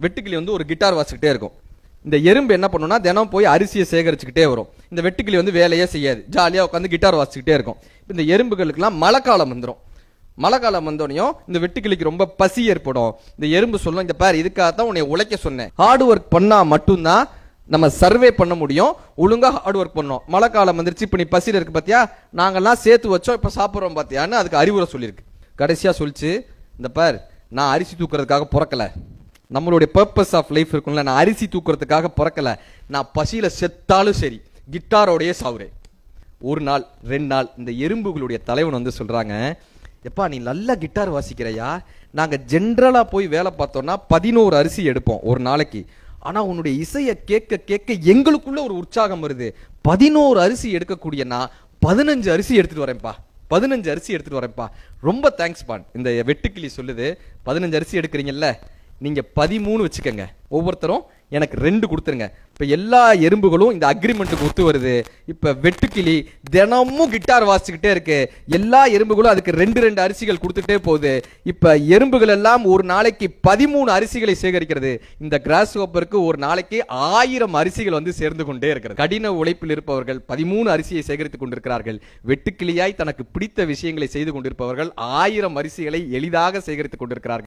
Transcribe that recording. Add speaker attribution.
Speaker 1: வெட்டுக்கிளி வந்து ஒரு கிட்டார் வாசிக்கிட்டே இருக்கும். இந்த எறும்பு என்ன பண்ணும்னா தினம் போய் அரிசியை சேகரிச்சுக்கிட்டே வரும். இந்த வெட்டுக்கிளி வந்து வேலையே செய்யாது, ஜாலியா உட்காந்து கிட்டார் வாசிச்சுக்கிட்டே இருக்கும். இந்த எறும்புகளுக்கெல்லாம் மழை காலம் வந்துடும். மழை காலம் வந்தோடனையும் இந்த வெட்டுக்கிளிக்கு ரொம்ப பசி ஏற்படும். இந்த எறும்பு சொல்லும், இந்த பார் இதுக்காகத்தான் உன்னை உழைக்க சொன்னேன், ஹார்ட் ஒர்க் பண்ணா மட்டும்தான் நம்ம சர்வே பண்ண முடியும், ஒழுங்கா ஹார்ட் ஒர்க் பண்ணோம். மழை காலம் வந்துருச்சு, இப்ப நீ பசியில் இருக்கு பாத்தியா, நாங்கெல்லாம் சேர்த்து வச்சோம், இப்ப சாப்பிட்றோம் பாத்தியான்னு அதுக்கு அறிவுரை சொல்லியிருக்கு. கடைசியா சொல்லிச்சு, இந்த பார் நான் அரிசி தூக்குறதுக்காக பிறக்கல, நம்மளுடைய பர்பஸ் ஆஃப் லைஃப் இருக்கும்ல, நான் அரிசி தூக்குறதுக்காக பிறக்கல, நான் பசியில செத்தாலும் சரி கிட்டாரோடையே சாவுறேன். ஒரு நாள் 2 நாள் இந்த எறும்புகளுடைய தலைவன் வந்து சொல்றாங்க, எப்பா நீ நல்லா கிட்டார் வாசிக்கிறையா, நாங்க ஜென்ரலா போய் வேலை பார்த்தோம்னா 11 அரிசி எடுப்போம் ஒரு நாளைக்கு, ஆனா உன்னுடைய இசையை கேட்க கேட்க எங்களுக்குள்ள ஒரு உற்சாகம் வருது, 11 அரிசி எடுக்கக்கூடியனா 15 அரிசி எடுத்துட்டு வரேன்ப்பா, 15 அரிசி எடுத்துட்டு வரேன்ப்பா, ரொம்ப தேங்க்ஸ் பான். இந்த வெட்டுக்கிளி சொல்லுது, 15 அரிசி எடுக்கிறீங்கல்ல, நீங்க 13 வச்சுக்கங்க, ஒவ்வொருத்தரும் எனக்கு 2 கொடுத்துருங்க. இப்ப எல்லா எறும்புகளும் இந்த அக்ரிமெண்ட்டுக்கு ஒத்து வருது. இப்ப வெட்டுக்கிளி தினமும் கிட்டார் வாசிச்சுக்கிட்டே இருக்கு, எல்லா எறும்புகளும் அதுக்கு 2 அரிசிகள் கொடுத்துட்டே போகுது. இப்ப எறும்புகள் எல்லாம் ஒரு நாளைக்கு 13 அரிசிகளை சேகரிக்கிறது. இந்த கிராஸ் ஹோப்பருக்கு ஒரு நாளைக்கு 1000 அரிசிகள் வந்து சேர்ந்து கொண்டே இருக்கிறது. கடின உழைப்பில் இருப்பவர்கள் 13 அரிசியை சேகரித்துக் கொண்டிருக்கிறார்கள். வெட்டுக்கிளியாய் தனக்கு பிடித்த விஷயங்களை செய்து கொண்டிருப்பவர்கள் 1000 அரிசிகளை எளிதாக சேகரித்துக் கொண்டிருக்கிறார்கள்.